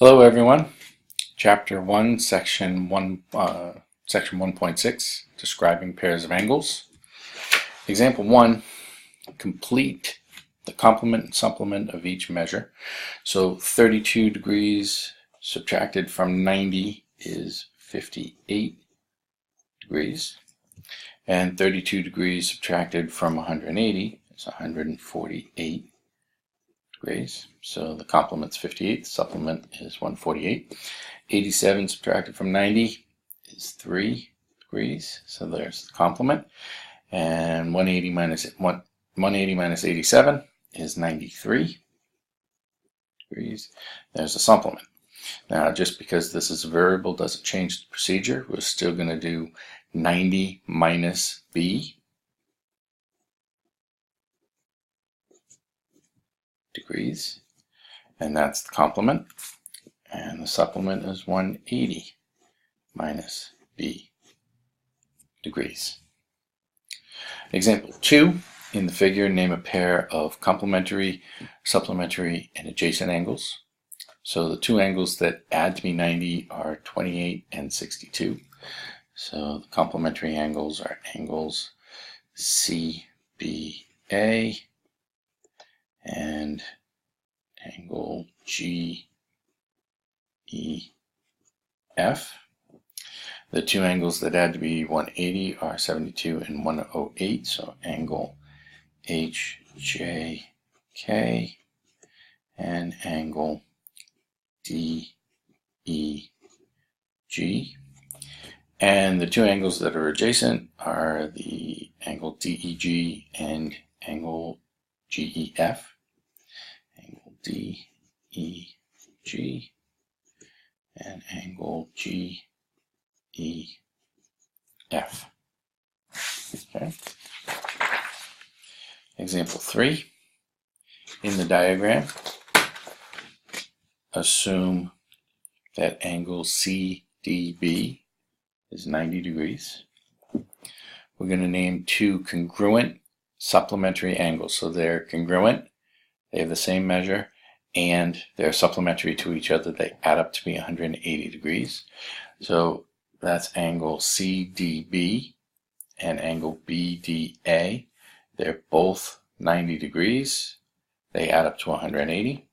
Hello everyone. Chapter 1, Section 1.6, Describing Pairs of Angles. Example 1, complete the complement and supplement of each measure. So 32 degrees subtracted from 90 is 58 degrees. And 32 degrees subtracted from 180 is 148 degrees. So the complement's 58, the supplement is 148. 87 subtracted from 90 is 3 degrees. So there's the complement. And 180 minus 87 is 93 degrees. There's the supplement. Now, just because this is a variable doesn't change the procedure. We're still going to do 90 minus b degrees, and that's the complement, and the supplement is 180 minus b degrees. Example 2, in the figure, name a pair of complementary, supplementary, and adjacent angles. So the two angles that add to be 90 are 28 and 62. So the complementary angles are angles CBA and angle GEF. The two angles that add to be 180 are 72 and 108, so angle HJK and angle DEG. And the two angles that are adjacent are the angle DEG and angle GEF. Angle DEG and angle GEF. Okay. Example 3. In the diagram, assume that angle CDB is 90 degrees. We're going to name two congruent supplementary angles. So they're congruent, they have the same measure, and they're supplementary to each other. They add up to be 180 degrees. So that's angle CDB and angle BDA. They're both 90 degrees. They add up to 180.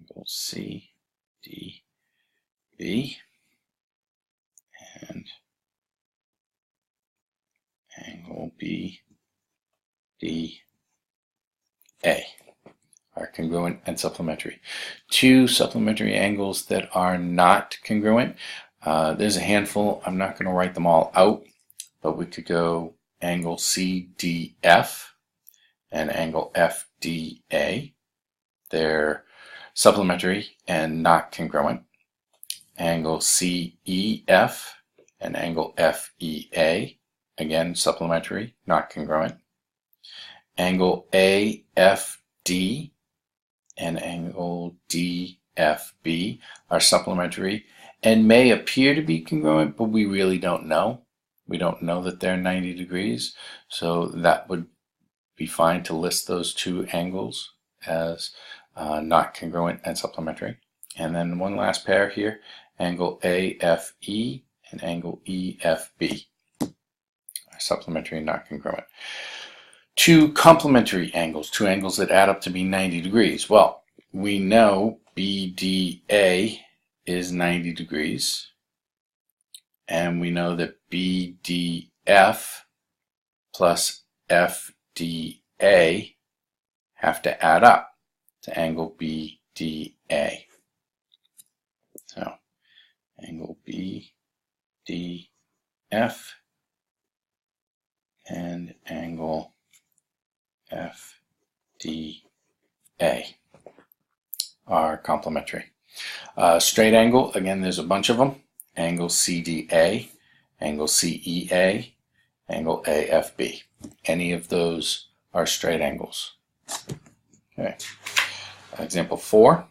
Angle CDB and angle BDA are congruent and supplementary. Two supplementary angles that are not congruent, there's a handful. I'm not going to write them all out, but we could go angle CDF and angle FDA. They're supplementary and not congruent. Angle CEF and angle FEA, again supplementary, not congruent. Angle AFD and angle DFB are supplementary and may appear to be congruent, but we really don't know. We don't know that they're 90 degrees, so that would be fine to list those two angles as not congruent and supplementary. And then one last pair here, angle AFE and angle EFB are supplementary and not congruent. Two complementary angles, two angles that add up to be 90 degrees. Well, we know BDA is 90 degrees, and we know that BDF plus FDA have to add up to angle BDA. So angle BDF and angle FDA are complementary. Straight angle, again, there's a bunch of them. Angle CDA, angle CEA, angle AFB. Any of those are straight angles. Okay. Example 4.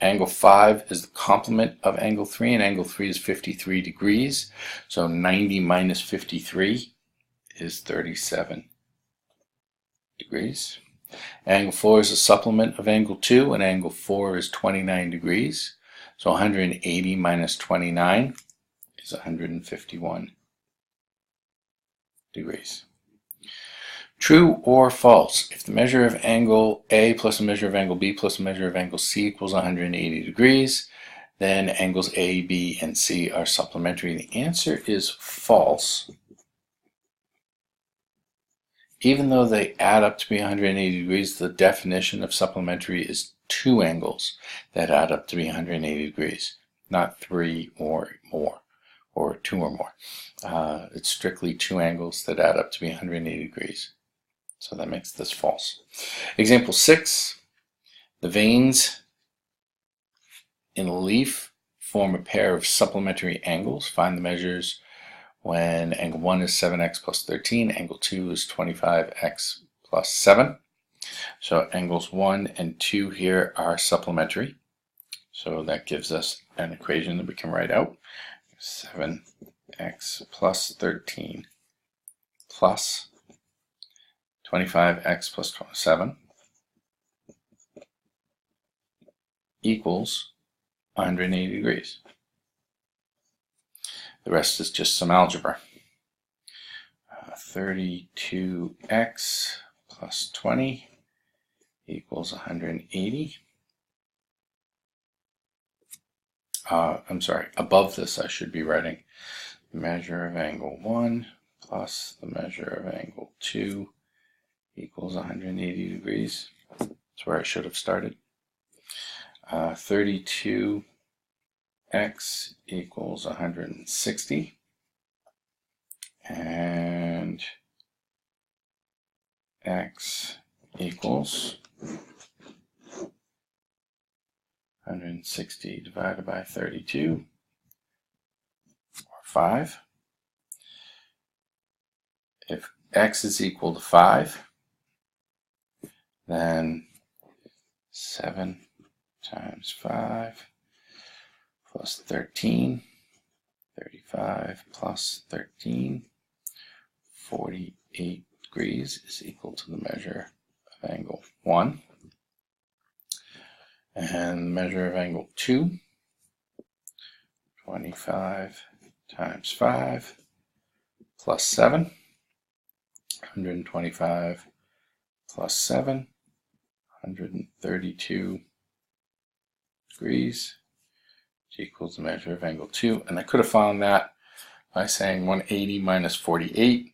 Angle 5 is the complement of angle 3, and angle 3 is 53 degrees. So 90 minus 53 is 37 degrees. Angle 4 is a supplement of angle 2, and angle 4 is 29 degrees. So 180 minus 29 is 151 degrees. True or false? If the measure of angle A plus the measure of angle B plus the measure of angle C equals 180 degrees, then angles A, B, and C are supplementary. The answer is false. Even though they add up to be 180 degrees, the definition of supplementary is two angles that add up to be 180 degrees, not three or more, or two or more. It's strictly two angles that add up to be 180 degrees. So that makes this false. Example 6, the veins in a leaf form a pair of supplementary angles. Find the measures when angle 1 is 7x plus 13, angle 2 is 25x plus 7. So angles 1 and 2 here are supplementary. So that gives us an equation that we can write out. 7x plus 13 plus 25x plus 7 equals 180 degrees. The rest is just some algebra. 32x plus 20 equals 180. I'm sorry, above this I should be writing the measure of angle 1 plus the measure of angle 2 equals 180 degrees. That's where I should have started. 32x equals 160, and x equals 160 divided by 32, or 5. If x is equal to 5, then 7 times 5 plus 13, 35 plus 13, 48 degrees is equal to the measure of angle 1. And the measure of angle 2, 25 times 5 plus 7, 125 plus 7, 132 degrees, which equals the measure of angle 2. And I could have found that by saying 180 minus 48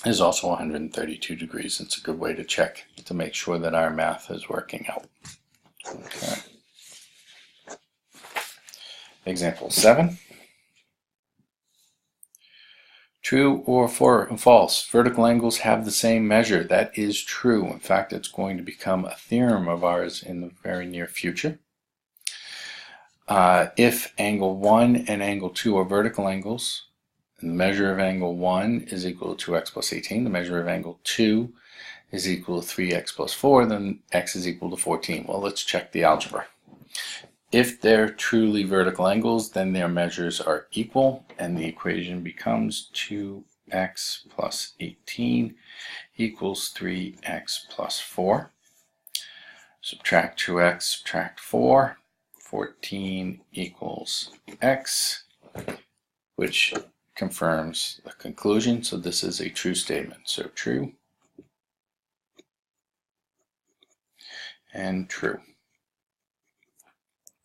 is also 132 degrees. It's a good way to check to make sure that our math is working out. Okay. Example 7. True or false? Vertical angles have the same measure. That is true. In fact, it's going to become a theorem of ours in the very near future. If angle 1 and angle 2 are vertical angles, and the measure of angle 1 is equal to 2x plus 18, the measure of angle 2 is equal to 3x plus 4, then x is equal to 14. Well, let's check the algebra. If they're truly vertical angles, then their measures are equal, and the equation becomes 2x plus 18 equals 3x plus 4. Subtract 2x, subtract 4, 14 equals x, which confirms the conclusion. So this is a true statement. So true and true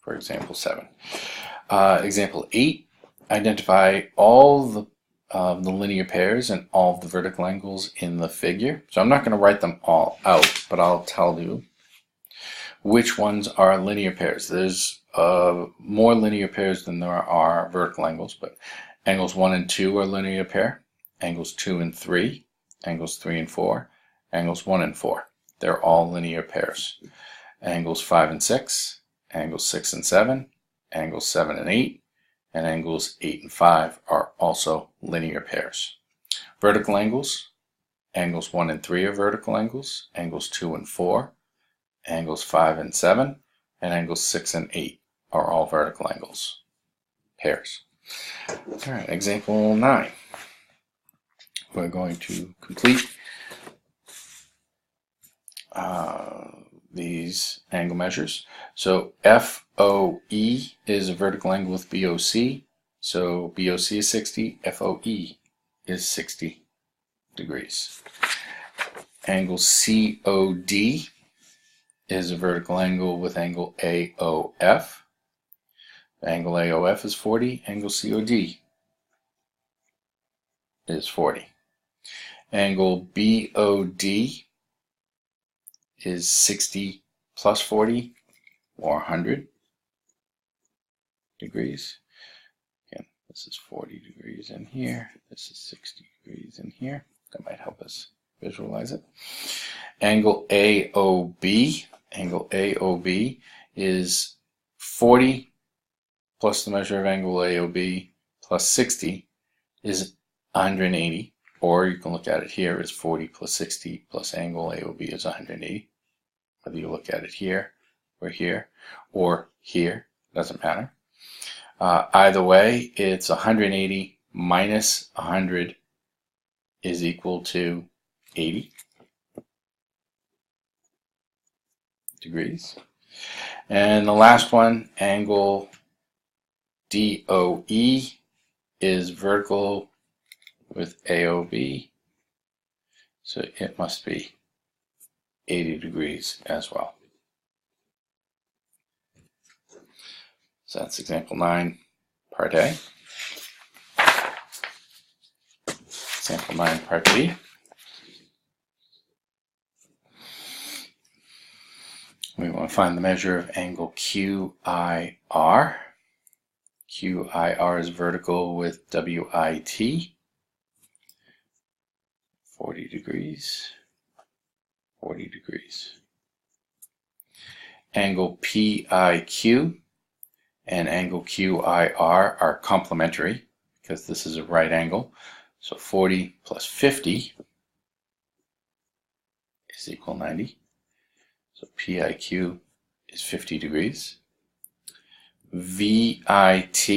for example 7. Example 8, identify all the linear pairs and all of the vertical angles in the figure. So I'm not going to write them all out, but I'll tell you which ones are linear pairs. There's more linear pairs than there are vertical angles, but angles 1 and 2 are linear pair, angles 2 and 3, angles 3 and 4, angles 1 and 4. They're all linear pairs. Angles 5 and 6, angles 6 and 7, angles 7 and 8, and angles 8 and 5 are also linear pairs. Vertical angles, angles 1 and 3 are vertical angles, angles 2 and 4, angles 5 and 7, and angles 6 and 8 are all vertical angles, pairs. All right, example 9. We're going to complete these angle measures. So FOE is a vertical angle with BOC. So BOC is 60, FOE is 60 degrees. Angle COD is a vertical angle with angle AOF. Angle AOF is 40, angle COD is 40. Angle BOD is 60 plus 40, or 100 degrees. Again, this is 40 degrees in here. This is 60 degrees in here. That might help us visualize it. Angle AOB. Angle AOB is 40 plus the measure of angle AOB plus 60 is 180. Or you can look at it here as 40 plus 60 plus angle AOB is 180. Whether you look at it here, or here, doesn't matter. Either way, it's 180 minus 100 is equal to 80 degrees. And the last one, angle DOE, is vertical with AOB, so it must be 80 degrees as well. So that's example 9, part A. Example 9, part B. We want to find the measure of angle QIR. QIR is vertical with WIT. 40 degrees. 40 degrees. Angle PIQ and angle QIR are complementary because this is a right angle. So 40 plus 50 is equal 90. So PIQ is 50 degrees. VIT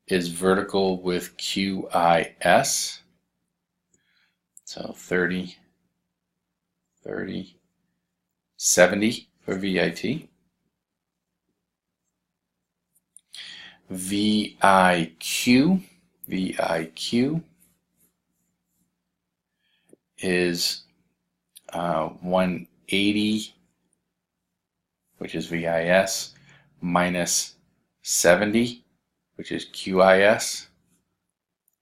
is vertical with QIS. So 30, 30, 70 for VIT. VIQ is 180, which is VIS, minus 70, which is QIS.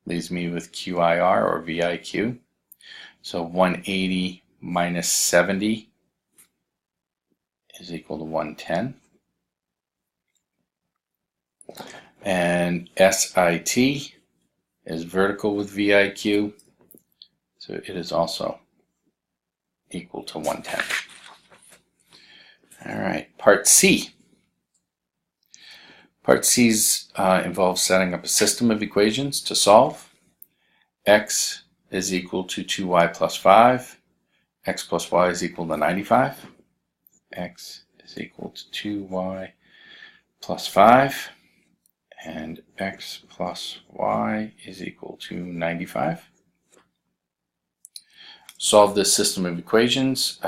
Leaves me with QIR or VIQ. So 180 minus 70 is equal to 110. And SIT is vertical with VIQ, so it is also equal to 110. All right, part C. Part C involves setting up a system of equations to solve. X is equal to 2y plus 5. X plus y is equal to 95. X is equal to 2y plus 5. And x plus y is equal to 95. Solve this system of equations.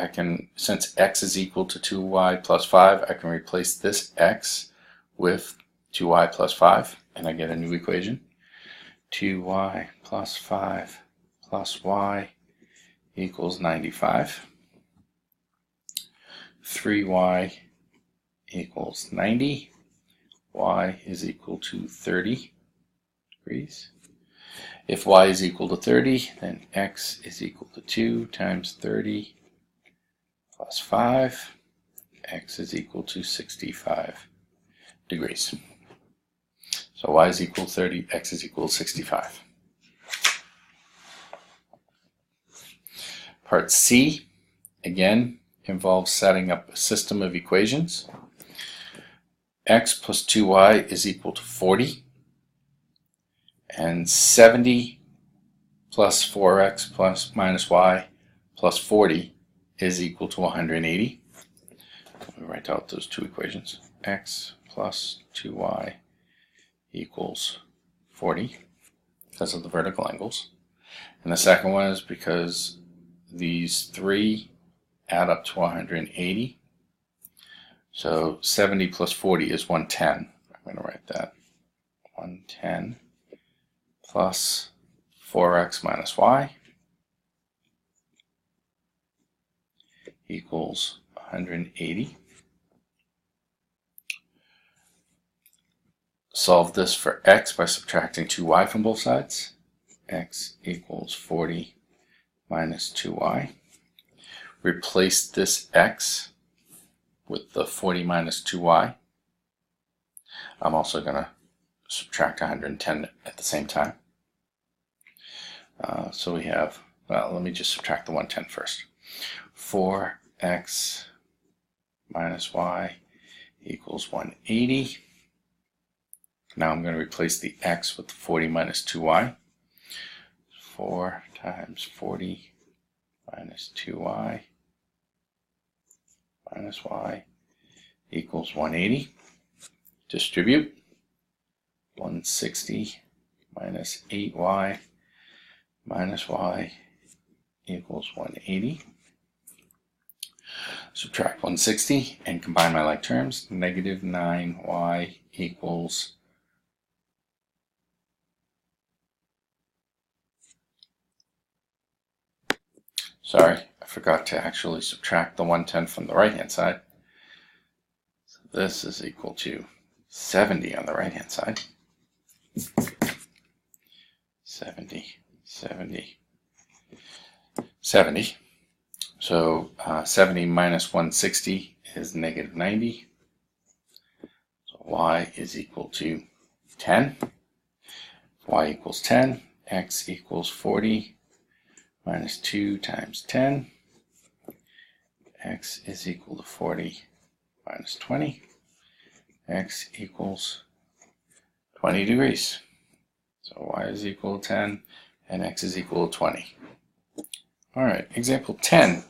Since x is equal to 2y plus 5, I can replace this x with 2y plus 5, and I get a new equation. 2y plus 5 plus y equals 95. 3y equals 90. Y is equal to 30 degrees. If y is equal to 30, then x is equal to 2 times 30 plus 5. X is equal to 65 degrees. So y is equal to 30, x is equal to 65. Part C, again, involves setting up a system of equations. X plus 2y is equal to 40. And 70 plus 4x plus minus y plus 40 is equal to 180. Let me write out those two equations. X plus 2y equals 40 because of the vertical angles. And the second one is because these three add up to 180. So 70 plus 40 is 110. I'm going to write that. 110 plus 4x minus y equals 180. Solve this for x by subtracting 2y from both sides. X equals 40 minus 2y. Replace this x with the 40 minus 2y. I'm also going to subtract 110 at the same time. So we have, well, let me just subtract the 110 first. 4x minus y equals 180. Now I'm going to replace the x with the 40 minus 2y. 4 times 40 minus 2y minus y equals 180. Distribute. 160 minus 8y minus y equals 180. Subtract 160 and combine my like terms. Negative 9y equals sorry, I forgot to actually subtract the 110 from the right hand side. So this is equal to 70 on the right hand side. 70. So 70 minus 160 is negative 90. So y is equal to 10. Y equals 10. X equals 40 minus 2 times 10. X is equal to 40 minus 20. X equals 20 degrees. So y is equal to 10 and x is equal to 20. Alright, example 10.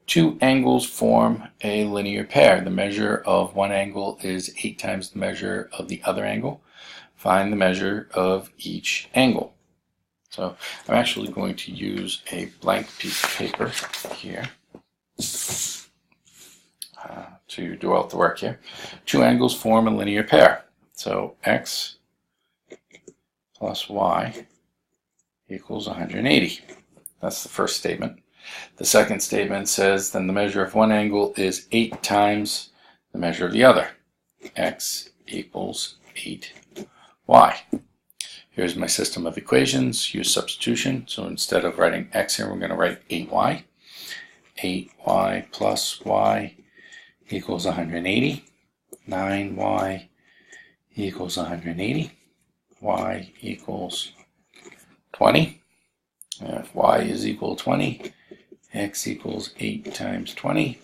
Two angles form a linear pair. The measure of one angle is 8 times the measure of the other angle. Find the measure of each angle. So I'm actually going to use a blank piece of paper here to do out the work here. Two angles form a linear pair. So x plus y equals 180. That's the first statement. The second statement says then the measure of one angle is 8 times the measure of the other. X equals 8y. Here's my system of equations. Use substitution. So instead of writing x here, we're going to write 8y. 8y plus y equals 180. 9y equals 180. Y equals 20. And if y is equal to 20, x equals 8 times 20.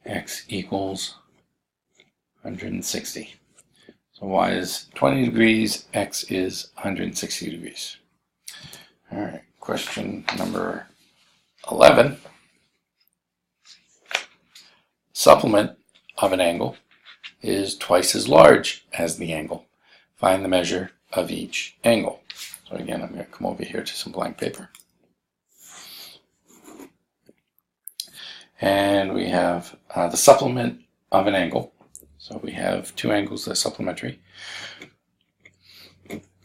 X equals 160. So y is 20 degrees, x is 160 degrees. All right, question number 11. Supplement of an angle is twice as large as the angle. Find the measure of each angle. So again, I'm going to come over here to some blank paper. And we have the supplement of an angle. So we have two angles that are supplementary.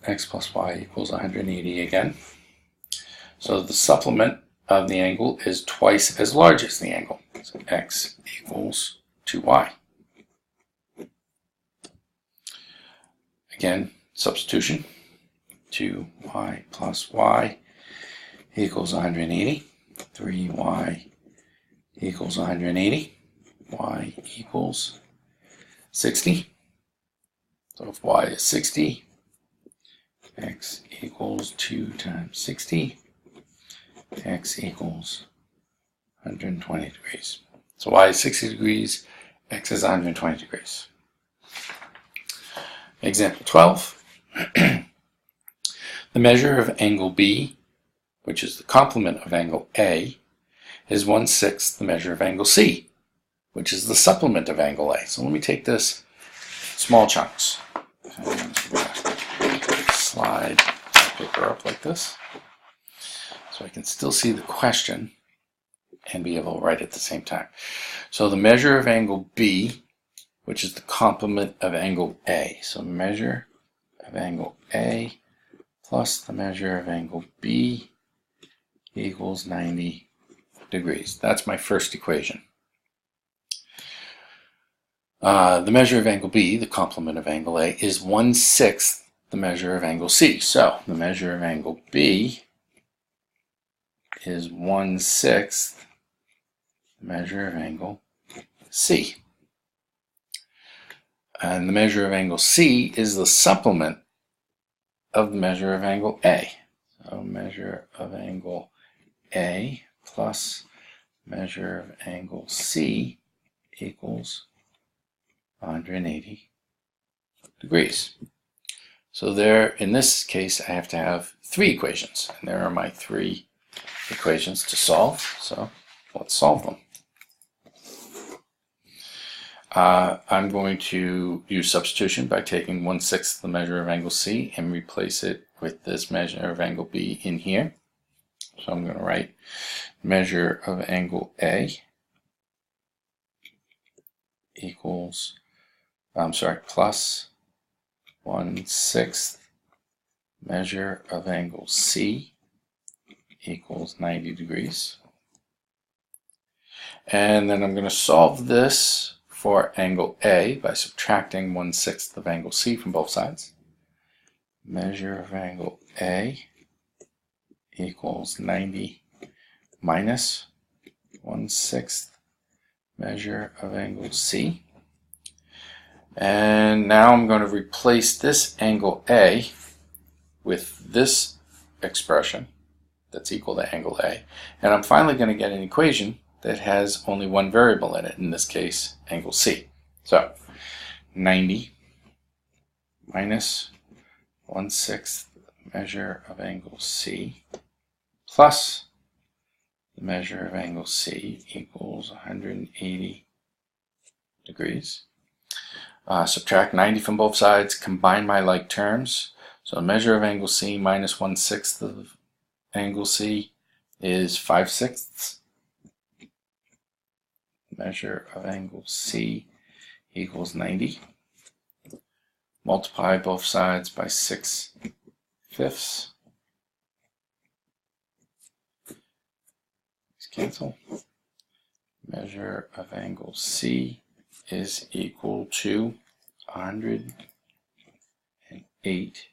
X plus y equals 180 again. So the supplement of the angle is twice as large as the angle. So x equals 2y. Again, substitution. 2y plus y equals 180. 3y equals 180. Y equals 60. So if y is 60, x equals 2 times 60. X equals 120 degrees. So y is 60 degrees, x is 120 degrees. Example 12. The measure of angle B, which is the complement of angle A, is 1/6 the measure of angle C, which is the supplement of angle A. So let me take this small chunks. And slide the paper up like this. so I can still see the question and be able to write at the same time. So the measure of angle B, which is the complement of angle A. So measure of angle A plus the measure of angle B equals 90 degrees. That's my first equation. The measure of angle B, the complement of angle A, is 1/6 the measure of angle C. So the measure of angle B is 1/6 the measure of angle C. And the measure of angle C is the supplement of the measure of angle A. So measure of angle A plus measure of angle C equals 180 degrees. So there, in this case, I have to have 3 equations, and there are my 3 equations to solve. So let's solve them. I'm going to use substitution by taking 1/6 the measure of angle C and replace it with this measure of angle B in here. So I'm going to write measure of angle A equals, plus 1/6 measure of angle C equals 90 degrees. And then I'm going to solve this for angle A by subtracting 1/6 of angle C from both sides. Measure of angle A equals 90 minus 1/6 measure of angle C. And now I'm going to replace this angle A with this expression that's equal to angle A. And I'm finally going to get an equation that has only one variable in it, in this case, angle C. So 90 minus 1/6 measure of angle C plus the measure of angle C equals 180 degrees. Subtract 90 from both sides, combine my like terms. So the measure of angle C minus 1/6 of angle C is 5/6. Measure of angle C equals 90. Multiply both sides by 6/5. Let's cancel. Measure of angle C is equal to 108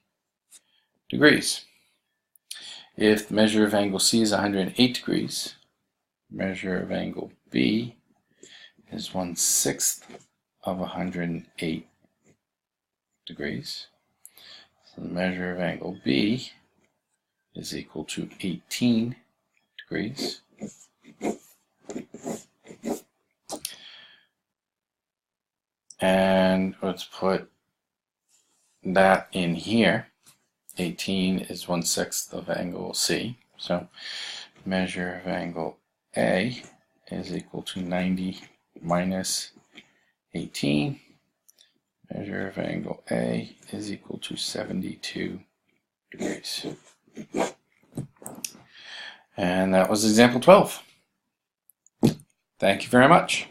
degrees. If the measure of angle C is 108 degrees, measure of angle B is 1/6 of 108 degrees. So the measure of angle B is equal to 18 degrees. And let's put that in here. 18 is 1/6 of angle C. So measure of angle A is equal to 90 minus 18. Measure of angle A is equal to 72 degrees. And that was example 12. Thank you very much.